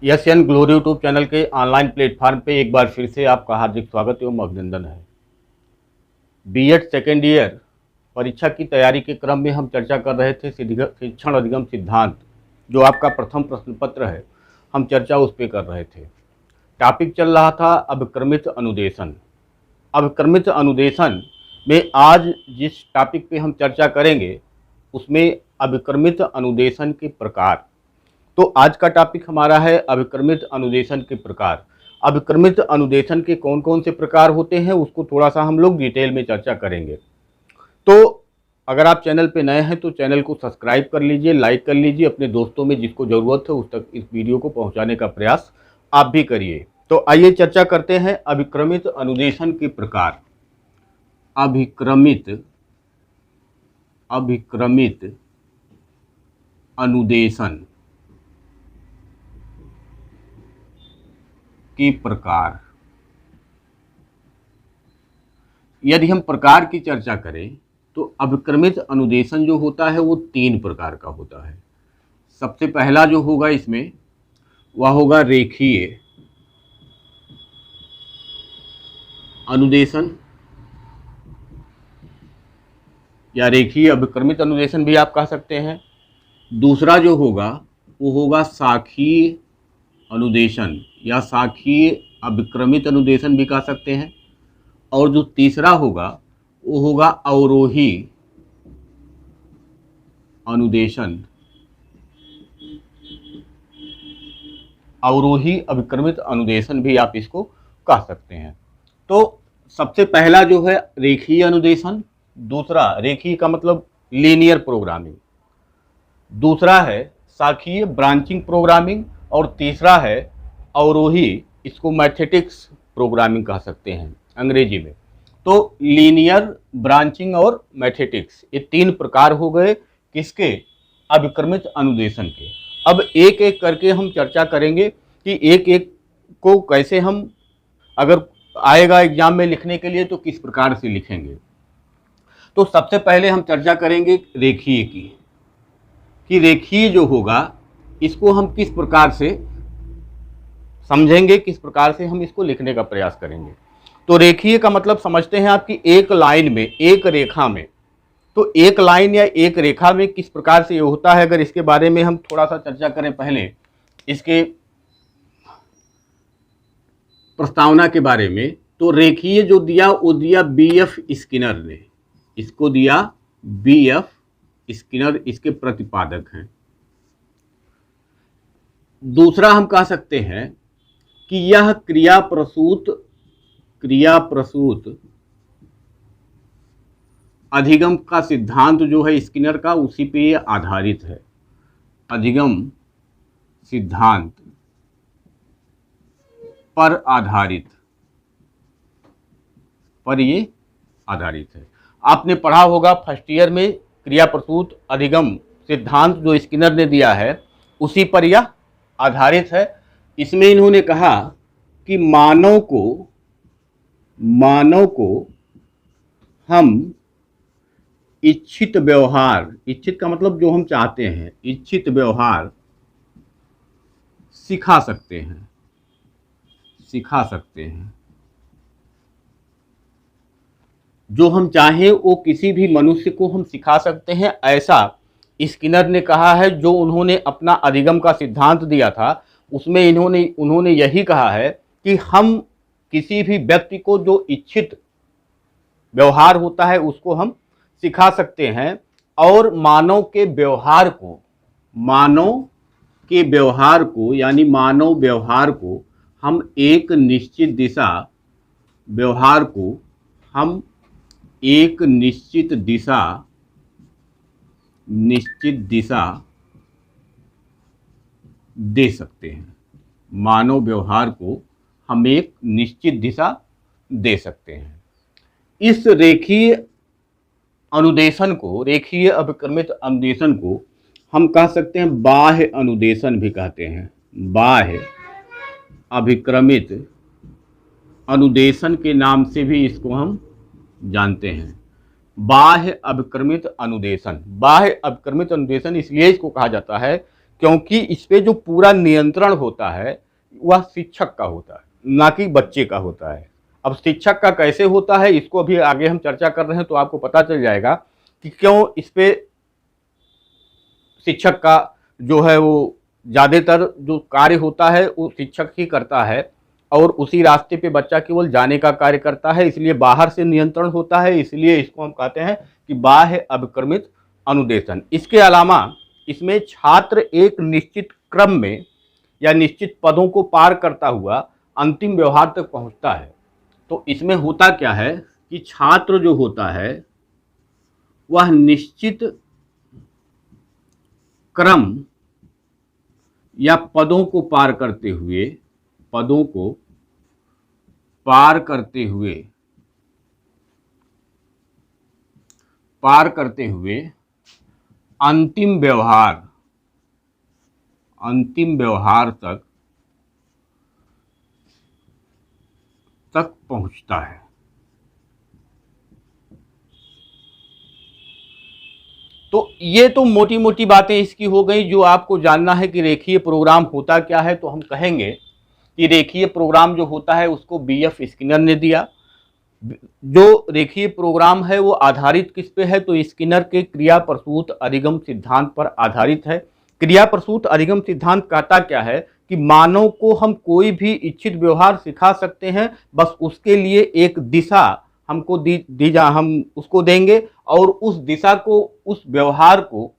Asian glory YouTube channel के online platform पे एक बार फिर से आपका हार्दिक स्वागत एवं अभिनंदन है। बीएड सेकेंड ईयर परीक्षा की तैयारी के क्रम में हम चर्चा कर रहे थे शिक्षण अधिगम सिद्धांत, जो आपका प्रथम प्रश्न पत्र है, हम चर्चा उस पर कर रहे थे। टॉपिक चल रहा था अभिक्रमित अनुदेशन। अभिक्रमित अनुदेशन में आज जिस टॉपिक पे हम चर्चा करेंगे उसमें अभिक्रमित अनुदेशन के प्रकार। तो आज का टॉपिक हमारा है अभिक्रमित अनुदेशन के प्रकार। अभिक्रमित अनुदेशन के कौन कौन से प्रकार होते हैं उसको थोड़ा सा हम लोग डिटेल में चर्चा करेंगे। तो अगर आप चैनल पे नए हैं तो चैनल को सब्सक्राइब कर लीजिए, लाइक कर लीजिए, अपने दोस्तों में जिसको ज़रूरत है उस तक इस वीडियो को पहुंचाने का प्रयास आप भी करिए। तो आइए चर्चा करते हैं अभिक्रमित अनुदेशन के प्रकार। अभिक्रमित अनुदेशन के प्रकार। यदि हम प्रकार की चर्चा करें तो अभिक्रमित अनुदेशन जो होता है वो 3 प्रकार का होता है। सबसे पहला जो होगा इसमें वह होगा रेखीय अनुदेशन या रेखीय अभिक्रमित अनुदेशन भी आप कह सकते हैं। दूसरा जो होगा वो होगा शाखीय अनुदेशन या शाखीय अभिक्रमित अनुदेशन भी कह सकते हैं। और जो तीसरा होगा वो होगा अवरोही अनुदेशन, अवरोही अभिक्रमित अनुदेशन भी आप इसको कह सकते हैं। तो सबसे पहला जो है रेखीय अनुदेशन, दूसरा रेखीय का मतलब लीनियर प्रोग्रामिंग, दूसरा है शाखीय ब्रांचिंग प्रोग्रामिंग और तीसरा है अवरोही, इसको मैथमेटिक्स प्रोग्रामिंग कह सकते हैं अंग्रेजी में। तो लीनियर, ब्रांचिंग और मैथमेटिक्स, ये 3 प्रकार हो गए किसके? अभिक्रमित अनुदेशन के। अब एक एक करके हम चर्चा करेंगे कि एक एक को कैसे हम, अगर आएगा एग्जाम में लिखने के लिए तो किस प्रकार से लिखेंगे। तो सबसे पहले हम चर्चा करेंगे रेखीय की, कि रेखीय जो होगा इसको हम किस प्रकार से समझेंगे, किस प्रकार से हम इसको लिखने का प्रयास करेंगे। तो रेखीय का मतलब समझते हैं आपकी एक लाइन में, एक रेखा में। तो एक लाइन या एक रेखा में किस प्रकार से ये होता है, अगर इसके बारे में हम थोड़ा सा चर्चा करें पहले इसके प्रस्तावना के बारे में। तो रेखीय जो दिया वो दिया बीएफ स्किनर ने, इसको दिया बीएफ स्किनर, इसके प्रतिपादक हैं। दूसरा हम कह सकते हैं कि यह क्रिया प्रसूत अधिगम का सिद्धांत जो है स्किनर का, उसी पे ये आधारित है। अधिगम सिद्धांत पर ये आधारित है। आपने पढ़ा होगा फर्स्ट ईयर में, क्रिया प्रसूत अधिगम सिद्धांत जो स्किनर ने दिया है उसी पर यह आधारित है। इसमें इन्होंने कहा कि मानव को हम इच्छित व्यवहार, इच्छित का मतलब जो हम चाहते हैं, इच्छित व्यवहार सिखा सकते हैं। जो हम चाहें वो किसी भी मनुष्य को हम सिखा सकते हैं, ऐसा स्किनर ने कहा है। जो उन्होंने अपना अधिगम का सिद्धांत दिया था उसमें उन्होंने यही कहा है कि हम किसी भी व्यक्ति को जो इच्छित व्यवहार होता है उसको हम सिखा सकते हैं, और मानव के व्यवहार को यानी मानव व्यवहार को हम एक निश्चित दिशा दे सकते हैं। मानव व्यवहार को हम एक निश्चित दिशा दे सकते हैं। इस रेखीय अनुदेशन को, रेखीय अभिक्रमित अनुदेशन को हम कह सकते हैं बाह्य अनुदेशन भी कहते हैं। बाह्य अभिक्रमित अनुदेशन के नाम से भी इसको हम जानते हैं। बाह्य अभिक्रमित अनुदेशन इसलिए इसको कहा जाता है क्योंकि इस पे जो पूरा नियंत्रण होता है वह शिक्षक का होता है, ना कि बच्चे का होता है। अब शिक्षक का कैसे होता है इसको अभी आगे हम चर्चा कर रहे हैं, तो आपको पता चल जाएगा कि क्यों इस पे शिक्षक का जो है वो ज़्यादातर जो कार्य होता है वो शिक्षक ही करता है, और उसी रास्ते पे बच्चा केवल जाने का कार्य करता है, इसलिए बाहर से नियंत्रण होता है, इसलिए इसको हम कहते हैं कि बाह्य अभिक्रमित अनुदेशन। इसके अलावा इसमें छात्र एक निश्चित क्रम में या निश्चित पदों को पार करता हुआ अंतिम व्यवहार तक पहुंचता है। तो इसमें होता क्या है कि छात्र जो होता है वह निश्चित क्रम या पदों को पार करते हुए अंतिम व्यवहार तक पहुंचता है। तो ये तो मोटी मोटी बातें इसकी हो गई। जो आपको जानना है कि रेखीय प्रोग्राम होता क्या है, तो हम कहेंगे कि रेखीय प्रोग्राम जो होता है उसको बीएफ स्किनर ने दिया। जो रेखीय प्रोग्राम है वो आधारित किस पे है, तो स्किनर के क्रिया प्रसूत अधिगम सिद्धांत पर आधारित है। क्रिया प्रसूत अधिगम सिद्धांत कहता क्या है कि मानव को हम कोई भी इच्छित व्यवहार सिखा सकते हैं, बस उसके लिए एक दिशा हमको हम उसको देंगे, और उस दिशा को, उस व्यवहार को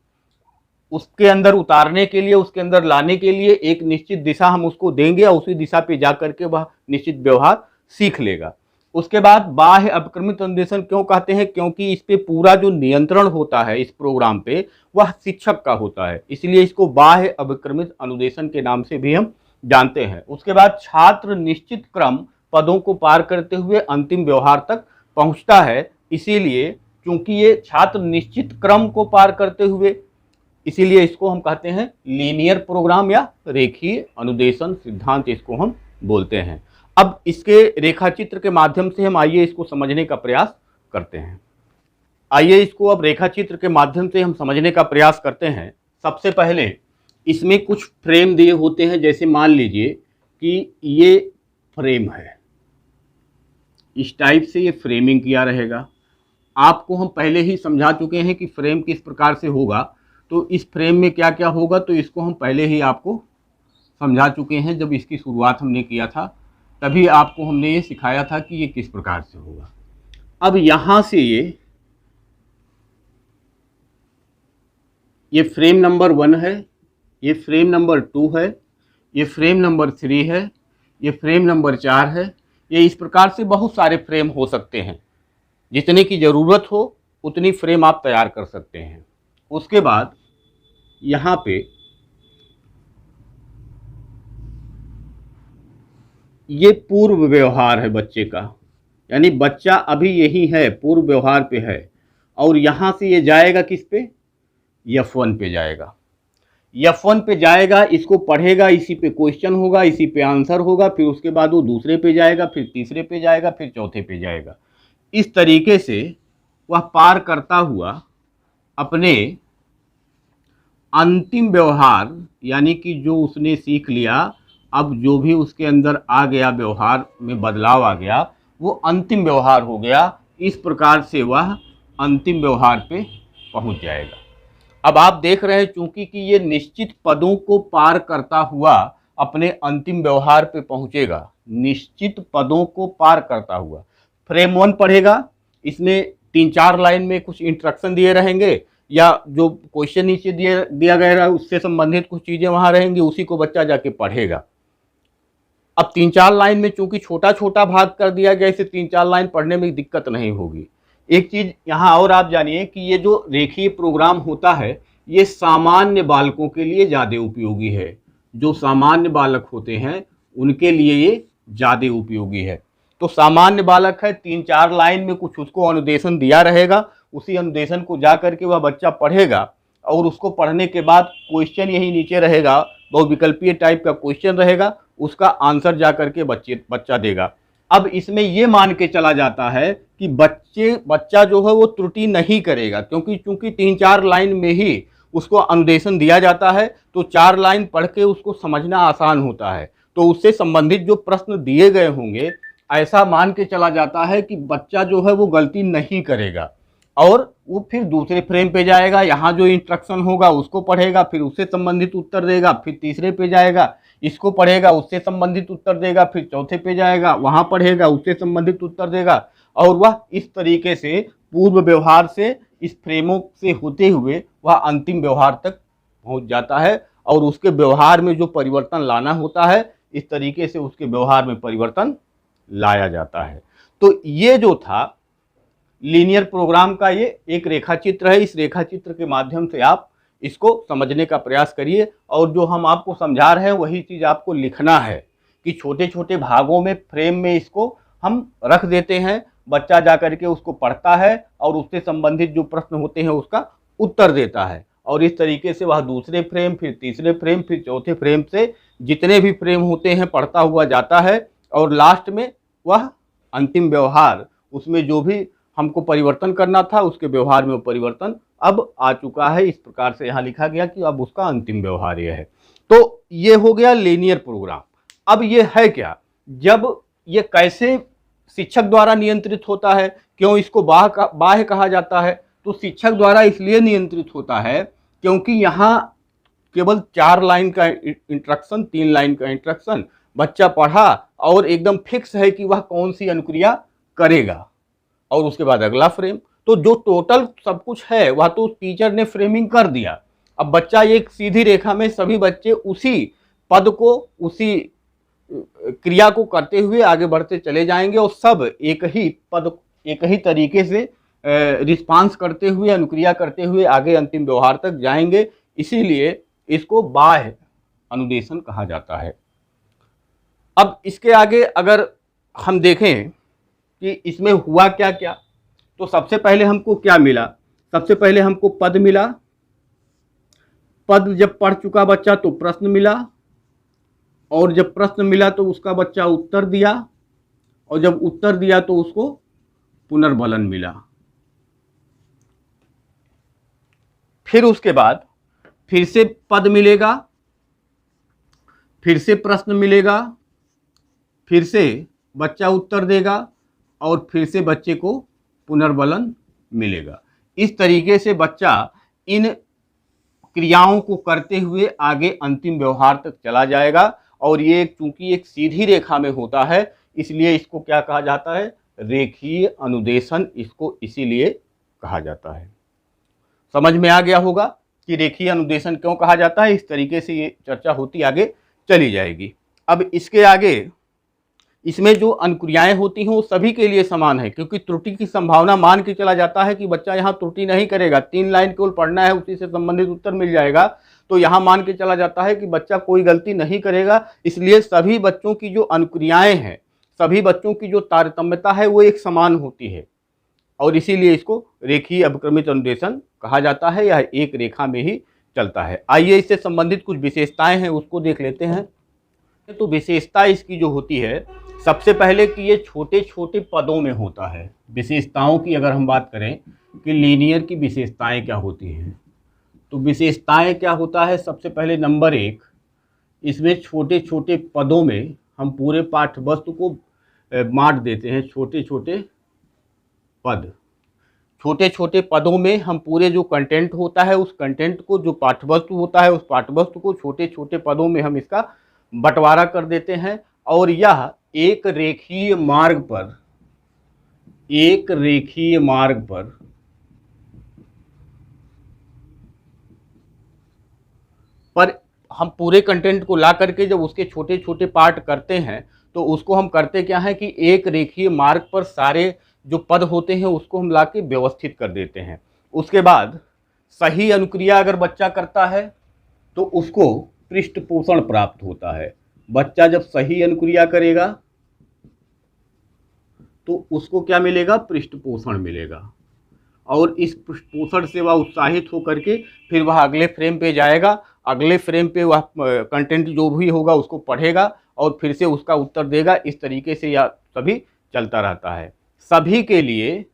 उसके अंदर उतारने के लिए, उसके अंदर लाने के लिए एक निश्चित दिशा हम उसको देंगे, और उसी दिशा पे जा करके वह निश्चित व्यवहार सीख लेगा। उसके बाद बाह्य अभिक्रमित अनुदेशन क्यों कहते हैं, क्योंकि इस पे पूरा जो नियंत्रण होता है इस प्रोग्राम पे वह शिक्षक का होता है, इसलिए इसको बाह्य अभिक्रमित अनुदेशन के नाम से भी हम जानते हैं। उसके बाद छात्र निश्चित क्रम पदों को पार करते हुए अंतिम व्यवहार तक पहुंचता है, इसीलिए क्योंकि ये छात्र निश्चित क्रम को पार करते हुए, इसीलिए इसको हम कहते हैं लीनियर प्रोग्राम या रेखीय अनुदेशन सिद्धांत इसको हम बोलते हैं। अब इसके रेखाचित्र के माध्यम से हम आइए इसको समझने का प्रयास करते हैं। आइए इसको अब रेखाचित्र के माध्यम से हम समझने का प्रयास करते हैं। सबसे पहले इसमें कुछ फ्रेम दिए होते हैं, जैसे मान लीजिए कि ये फ्रेम है, इस टाइप से ये फ्रेमिंग किया रहेगा। आपको हम पहले ही समझा चुके हैं कि फ्रेम किस प्रकार से होगा, तो इस फ्रेम में क्या क्या होगा, तो इसको हम पहले ही आपको समझा चुके हैं। जब इसकी शुरुआत हमने किया था तभी आपको हमने ये सिखाया था कि ये किस प्रकार से होगा। अब यहाँ से ये फ्रेम नंबर 1 है, ये फ्रेम नंबर 2 है, ये फ्रेम नंबर 3 है, ये फ्रेम नंबर 4 है। ये इस प्रकार से बहुत सारे फ्रेम हो सकते हैं, जितने की ज़रूरत हो उतनी फ्रेम आप तैयार कर सकते हैं। उसके बाद यहाँ पे ये पूर्व व्यवहार है बच्चे का, यानी बच्चा अभी यही है, पूर्व व्यवहार पे है, और यहाँ से ये जाएगा किस पे, F1 पे जाएगा। F1 पे जाएगा, इसको पढ़ेगा, इसी पे क्वेश्चन होगा, इसी पे आंसर होगा, फिर उसके बाद वो दूसरे पे जाएगा, फिर तीसरे पे जाएगा, फिर चौथे पे जाएगा। इस तरीके से वह पार करता हुआ अपने अंतिम व्यवहार, यानी कि जो उसने सीख लिया, अब जो भी उसके अंदर आ गया, व्यवहार में बदलाव आ गया, वो अंतिम व्यवहार हो गया। इस प्रकार से वह अंतिम व्यवहार पे पहुंच जाएगा। अब आप देख रहे हैं चूंकि कि ये निश्चित पदों को पार करता हुआ अपने अंतिम व्यवहार पे पहुंचेगा, निश्चित पदों को पार करता हुआ। फ्रेम 1 पढ़ेगा, इसमें 3-4 लाइन में कुछ इंस्ट्रक्शन दिए रहेंगे, या जो क्वेश्चन नीचे दिया गया है उससे संबंधित कुछ चीज़ें वहाँ रहेंगी, उसी को बच्चा जाके पढ़ेगा। अब 3-4 लाइन में चूंकि छोटा छोटा भाग कर दिया गया, इसे 3-4 लाइन पढ़ने में दिक्कत नहीं होगी। एक चीज़ यहाँ और आप जानिए कि ये जो रेखीय प्रोग्राम होता है ये सामान्य बालकों के लिए ज़्यादा उपयोगी है। जो सामान्य बालक होते हैं उनके लिए ये ज़्यादा उपयोगी है। तो सामान्य बालक है, 3-4 लाइन में कुछ उसको अनुदेशन दिया रहेगा, उसी अनुदेशन को जा करके वह बच्चा पढ़ेगा, और उसको पढ़ने के बाद क्वेश्चन यही नीचे रहेगा, बहुविकल्पीय टाइप का क्वेश्चन रहेगा, उसका आंसर जा करके बच्चा देगा। अब इसमें ये मान के चला जाता है कि बच्चा जो है वो त्रुटि नहीं करेगा, क्योंकि चूंकि 3-4 लाइन में ही उसको अनुदेशन दिया जाता है, तो 4 लाइन पढ़ के उसको समझना आसान होता है। तो उससे संबंधित जो प्रश्न दिए गए होंगे, ऐसा मान के चला जाता है कि बच्चा जो है वो गलती नहीं करेगा, और वो फिर दूसरे फ्रेम पे जाएगा, यहाँ जो इंस्ट्रक्शन होगा उसको पढ़ेगा, फिर उससे संबंधित उत्तर देगा, फिर तीसरे पे जाएगा, इसको पढ़ेगा, उससे संबंधित उत्तर देगा, फिर चौथे पे जाएगा, वहाँ पढ़ेगा, उससे संबंधित उत्तर देगा, और वह इस तरीके से पूर्व व्यवहार से, इस फ्रेमों से होते हुए वह अंतिम व्यवहार तक पहुँच जाता है, और उसके व्यवहार में जो परिवर्तन लाना होता है, इस तरीके से उसके व्यवहार में परिवर्तन लाया जाता है। तो ये जो था लीनियर प्रोग्राम का ये एक रेखा चित्र है। इस रेखा चित्र के माध्यम से आप इसको समझने का प्रयास करिए, और जो हम आपको समझा रहे हैं वही चीज़ आपको लिखना है कि छोटे छोटे भागों में, फ्रेम में इसको हम रख देते हैं, बच्चा जा करके उसको पढ़ता है और उससे संबंधित जो प्रश्न होते हैं उसका उत्तर देता है, और इस तरीके से वह दूसरे फ्रेम, फिर तीसरे फ्रेम, फिर चौथे फ्रेम से जितने भी फ्रेम होते हैं पढ़ता हुआ जाता है, और लास्ट में वह अंतिम व्यवहार, उसमें जो भी हमको परिवर्तन करना था उसके व्यवहार में परिवर्तन अब आ चुका है। इस प्रकार से यहाँ लिखा गया कि अब उसका अंतिम व्यवहार यह है। तो ये हो गया लीनियर प्रोग्राम। अब ये है क्या, जब ये कैसे शिक्षक द्वारा नियंत्रित होता है, क्यों इसको बाह्य कहा जाता है? तो शिक्षक द्वारा इसलिए नियंत्रित होता है क्योंकि यहाँ केवल 4 लाइन का इंस्ट्रक्शन, 3 लाइन का इंस्ट्रक्शन, बच्चा पढ़ा और एकदम फिक्स है कि वह कौन सी अनुक्रिया करेगा, और उसके बाद अगला फ्रेम। तो जो टोटल सब कुछ है वह तो टीचर ने फ्रेमिंग कर दिया। अब बच्चा एक सीधी रेखा में सभी बच्चे उसी पद को, उसी क्रिया को करते हुए आगे बढ़ते चले जाएंगे, और सब एक ही पद, एक ही तरीके से रिस्पांस करते हुए, अनुक्रिया करते हुए आगे अंतिम व्यवहार तक जाएंगे। इसीलिए इसको बाह्य अनुदेशन कहा जाता है। अब इसके आगे अगर हम देखें कि इसमें हुआ क्या क्या, तो सबसे पहले हमको क्या मिला? सबसे पहले हमको पद मिला। पद जब पढ़ चुका बच्चा तो प्रश्न मिला, और जब प्रश्न मिला तो उसका बच्चा उत्तर दिया, और जब उत्तर दिया तो उसको पुनर्बलन मिला। फिर उसके बाद फिर से पद मिलेगा, फिर से प्रश्न मिलेगा, फिर से बच्चा उत्तर देगा, और फिर से बच्चे को पुनर्बलन मिलेगा। इस तरीके से बच्चा इन क्रियाओं को करते हुए आगे अंतिम व्यवहार तक चला जाएगा। और ये चूंकि एक सीधी रेखा में होता है, इसलिए इसको क्या कहा जाता है? रेखीय अनुदेशन, इसको इसीलिए कहा जाता है। समझ में आ गया होगा कि रेखीय अनुदेशन क्यों कहा जाता है। इस तरीके से ये चर्चा होती आगे चली जाएगी। अब इसके आगे इसमें जो अनुक्रियाएं होती हैं वो सभी के लिए समान है, क्योंकि त्रुटि की संभावना मान के चला जाता है कि बच्चा यहाँ त्रुटि नहीं करेगा, 3 लाइन केवल पढ़ना है, उसी से संबंधित उत्तर मिल जाएगा। तो यहाँ मान के चला जाता है कि बच्चा कोई गलती नहीं करेगा। इसलिए सभी बच्चों की जो अनुक्रियाएं हैं, सभी बच्चों की जो तारतम्यता है वो एक समान होती है, और इसीलिए इसको रेखीय अभिक्रमित अनुदेशन कहा जाता है। यह एक रेखा में ही चलता है। आइए इससे संबंधित कुछ विशेषताएं हैं उसको देख लेते हैं। तो विशेषता इसकी जो होती है, सबसे पहले कि ये छोटे छोटे पदों में होता है। विशेषताओं की अगर हम बात करें कि लीनियर की विशेषताएं क्या होती हैं, तो विशेषताएं क्या होता है? सबसे पहले नंबर 1, इसमें छोटे छोटे पदों में हम पूरे पाठ्यवस्तु को बांट देते हैं। छोटे छोटे पद, छोटे छोटे पदों में हम पूरे जो कंटेंट होता है उस कंटेंट को, जो पाठ्यवस्तु होता है उस पाठ्यवस्तु को छोटे छोटे पदों में हम इसका बंटवारा कर देते हैं। और यह एक रेखीय मार्ग पर, एक रेखीय मार्ग पर हम पूरे कंटेंट को ला करके जब उसके छोटे छोटे पार्ट करते हैं, तो उसको हम करते क्या है कि एक रेखीय मार्ग पर सारे जो पद होते हैं उसको हम ला के व्यवस्थित कर देते हैं। उसके बाद सही अनुक्रिया अगर बच्चा करता है तो उसको पृष्ठपोषण प्राप्त होता है। बच्चा जब सही अनुक्रिया करेगा तो उसको क्या मिलेगा? पृष्ठपोषण मिलेगा, और इस पृष्ठपोषण से वह उत्साहित होकर के फिर वह अगले फ्रेम पे जाएगा। अगले फ्रेम पे वह कंटेंट जो भी होगा उसको पढ़ेगा और फिर से उसका उत्तर देगा। इस तरीके से यह सभी चलता रहता है। सभी के लिए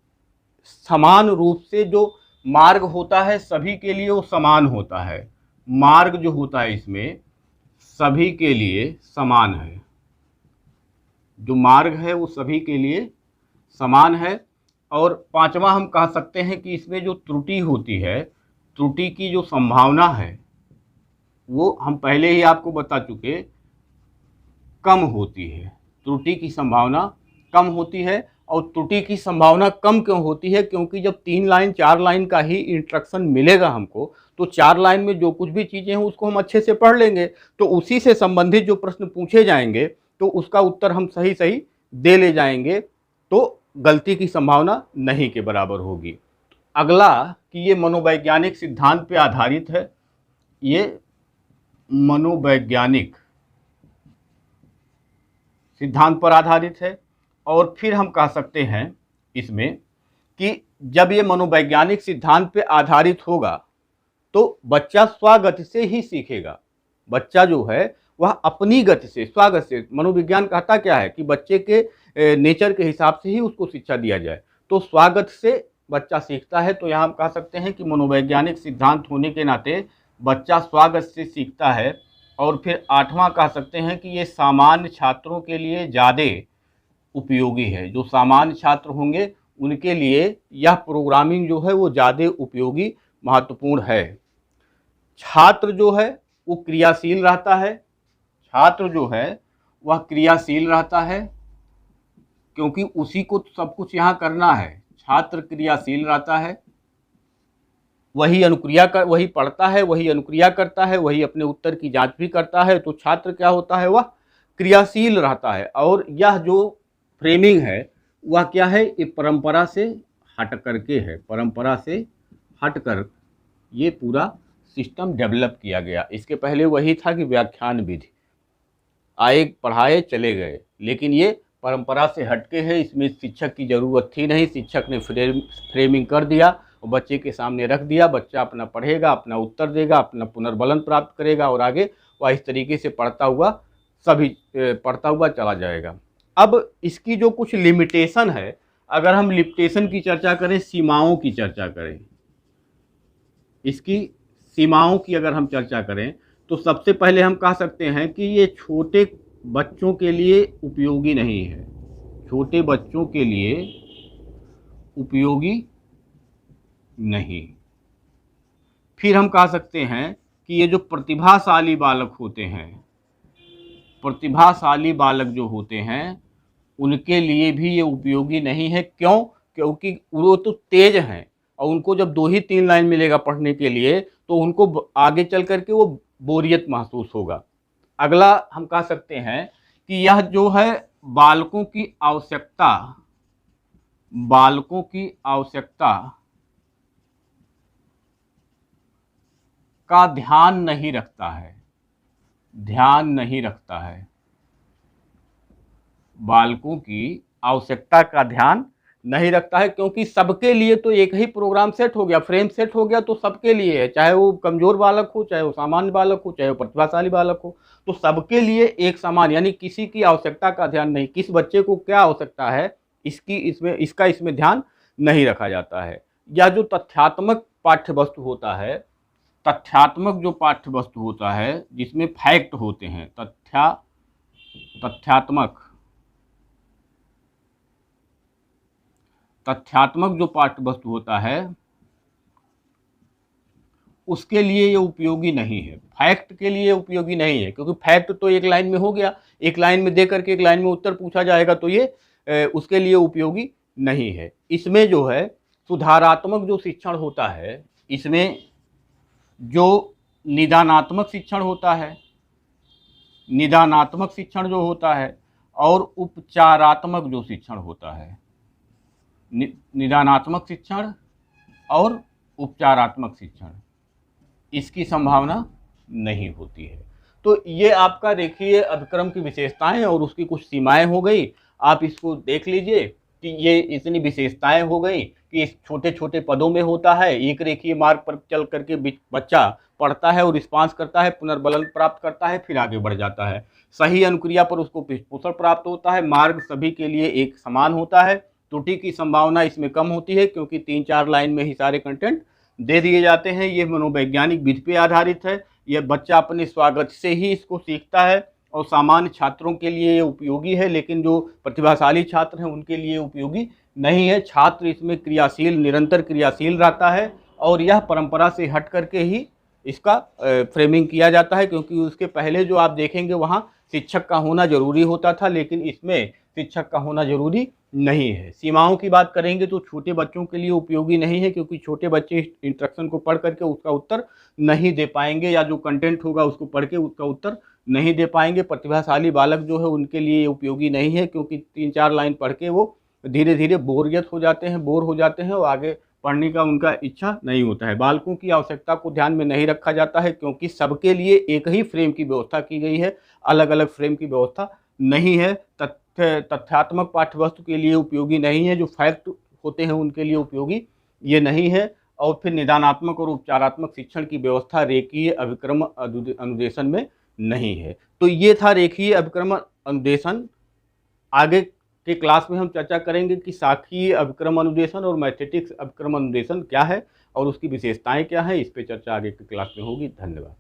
समान रूप से जो मार्ग होता है, सभी के लिए वो समान होता है। मार्ग जो होता है इसमें सभी के लिए समान है। जो मार्ग है वो सभी के लिए समान है। और पांचवा हम कह सकते हैं कि इसमें जो त्रुटि होती है, त्रुटि की जो संभावना है वो हम पहले ही आपको बता चुके, कम होती है। त्रुटि की संभावना कम होती है। और त्रुटि की संभावना कम क्यों होती है? क्योंकि जब 3 लाइन 4 लाइन का ही इंस्ट्रक्शन मिलेगा हमको, तो 4 लाइन में जो कुछ भी चीज़ें हैं उसको हम अच्छे से पढ़ लेंगे, तो उसी से संबंधित जो प्रश्न पूछे जाएंगे तो उसका उत्तर हम सही सही दे ले जाएंगे, तो गलती की संभावना नहीं के बराबर होगी। अगला कि ये मनोवैज्ञानिक सिद्धांत पे आधारित है। ये मनोवैज्ञानिक सिद्धांत पर आधारित है। और फिर हम कह सकते हैं इसमें कि जब ये मनोवैज्ञानिक सिद्धांत पे आधारित होगा तो बच्चा स्वगति से ही सीखेगा। बच्चा जो है वह अपनी गति से, स्वगति से, मनोविज्ञान कहता क्या है कि बच्चे के नेचर के हिसाब से ही उसको शिक्षा दिया जाए, तो स्वगति से बच्चा सीखता है। तो यहाँ हम कह सकते हैं कि मनोवैज्ञानिक सिद्धांत होने के नाते बच्चा स्वगति से सीखता है। और फिर आठवां कह सकते हैं कि ये सामान्य छात्रों के लिए ज़्यादा उपयोगी है। जो सामान्य छात्र होंगे उनके लिए यह प्रोग्रामिंग जो है वो ज़्यादा उपयोगी, महत्वपूर्ण है। छात्र जो है वो क्रियाशील रहता है। छात्र जो है वह क्रियाशील रहता है क्योंकि उसी को सब कुछ यहाँ करना है। छात्र क्रियाशील रहता है, वही अनुक्रिया कर, वही पढ़ता है, वही अनुक्रिया करता है, वही अपने उत्तर की जांच भी करता है। तो छात्र क्या होता है, वह क्रियाशील रहता है। और यह जो फ्रेमिंग है वह क्या है, ये परंपरा से हट करके है। परंपरा से हटकर ये पूरा सिस्टम डेवलप किया गया। इसके पहले वही था कि व्याख्यान विधि, आए पढ़ाए चले गए, लेकिन ये परंपरा से हटके है। इसमें शिक्षक की ज़रूरत थी नहीं, शिक्षक ने फ्रेमिंग कर दिया और बच्चे के सामने रख दिया। बच्चा अपना पढ़ेगा, अपना उत्तर देगा, अपना पुनर्बलन प्राप्त करेगा और आगे वह इस तरीके से पढ़ता हुआ चला जाएगा। अब इसकी जो कुछ लिमिटेशन है, अगर हम लिमिटेशन की चर्चा करें, सीमाओं की चर्चा करें, इसकी सीमाओं की अगर हम चर्चा करें तो सबसे पहले हम कह सकते हैं कि ये छोटे बच्चों के लिए उपयोगी नहीं है। छोटे बच्चों के लिए उपयोगी नहीं। फिर हम कह सकते हैं कि ये जो प्रतिभाशाली बालक होते हैं, प्रतिभाशाली बालक जो होते हैं उनके लिए भी ये उपयोगी नहीं है। क्यों? क्योंकि वो तो तेज हैं और उनको जब 2 ही 3 लाइन मिलेगा पढ़ने के लिए तो उनको आगे चल करके वो बोरियत महसूस होगा। अगला हम कह सकते हैं कि यह जो है बालकों की आवश्यकता का ध्यान नहीं रखता है। बालकों की आवश्यकता का ध्यान नहीं रखता है क्योंकि सबके लिए तो एक ही प्रोग्राम सेट हो गया, फ्रेम सेट हो गया, तो सबके लिए है। चाहे वो कमजोर बालक हो, चाहे वो सामान्य बालक हो, चाहे वो प्रतिभाशाली बालक हो, तो सबके लिए एक समान, यानी किसी की आवश्यकता का ध्यान नहीं, किस बच्चे को क्या आवश्यकता है इसमें ध्यान नहीं रखा जाता है। या जो तथ्यात्मक पाठ्य वस्तु होता है, तथ्यात्मक जो पाठ्य वस्तु होता है जिसमें फैक्ट होते हैं, तथ्यात्मक जो पाठ्य वस्तु होता है उसके लिए ये उपयोगी नहीं है। फैक्ट के लिए उपयोगी नहीं है क्योंकि फैक्ट तो एक लाइन में हो गया, एक लाइन में दे करके एक लाइन में उत्तर पूछा जाएगा, तो ये उसके लिए उपयोगी नहीं है। इसमें जो है सुधारात्मक जो शिक्षण होता है, इसमें जो निदानात्मक शिक्षण होता है, निदानात्मक शिक्षण जो होता है और उपचारात्मक जो शिक्षण होता है, निदानात्मक शिक्षण और उपचारात्मक शिक्षण, इसकी संभावना नहीं होती है। तो ये आपका देखिए अभिक्रम की विशेषताएं और उसकी कुछ सीमाएं हो गई। आप इसको देख लीजिए कि ये इतनी विशेषताएं हो गई कि इस छोटे छोटे पदों में होता है, एक रेखीय मार्ग पर चल करके बच्चा पढ़ता है और रिस्पांस करता है, पुनर्बलन प्राप्त करता है, फिर आगे बढ़ जाता है। सही अनुक्रिया पर उसको पृष्ठपोषण प्राप्त होता है। मार्ग सभी के लिए एक समान होता है। त्रुटि की संभावना इसमें कम होती है क्योंकि 3-4 लाइन में ही सारे कंटेंट दे दिए जाते हैं। ये मनोवैज्ञानिक विधि पे आधारित है। यह बच्चा अपने स्वागत से ही इसको सीखता है और सामान्य छात्रों के लिए ये उपयोगी है, लेकिन जो प्रतिभाशाली छात्र हैं उनके लिए उपयोगी नहीं है। छात्र इसमें क्रियाशील, निरंतर क्रियाशील रहता है और यह परंपरा से हट करके ही इसका फ्रेमिंग किया जाता है, क्योंकि उसके पहले जो आप देखेंगे वहाँ शिक्षक का होना जरूरी होता था, लेकिन इसमें शिक्षक का होना जरूरी नहीं है। सीमाओं की बात करेंगे तो छोटे बच्चों के लिए उपयोगी नहीं है, क्योंकि छोटे बच्चे इंस्ट्रक्शन को पढ़ करके उसका उत्तर नहीं दे पाएंगे, या जो कंटेंट होगा उसको पढ़ के उसका उत्तर नहीं दे पाएंगे। प्रतिभाशाली बालक जो है उनके लिए उपयोगी नहीं है, क्योंकि 3-4 लाइन पढ़ के वो धीरे धीरे बोर हो जाते हैं और आगे पढ़ने का उनका इच्छा नहीं होता है। बालकों की आवश्यकता को ध्यान में नहीं रखा जाता है, क्योंकि सबके लिए एक ही फ्रेम की व्यवस्था की गई है, अलग अलग फ्रेम की व्यवस्था नहीं है। तथ्यात्मक पाठ्यवस्तु के लिए उपयोगी नहीं है, जो फैक्ट होते हैं उनके लिए उपयोगी ये नहीं है। और फिर निदानात्मक और उपचारात्मक शिक्षण की व्यवस्था रेखीय अभिक्रम अनुदेशन में नहीं है। तो ये था रेखीय अभिक्रम अनुदेशन। आगे के क्लास में हम चर्चा करेंगे कि शाखीय अभिक्रम अनुदेशन और मैथेटिक्स अभिक्रम अनुदेशन क्या है और उसकी विशेषताएं क्या है। इस पे चर्चा आगे की क्लास में होगी। धन्यवाद।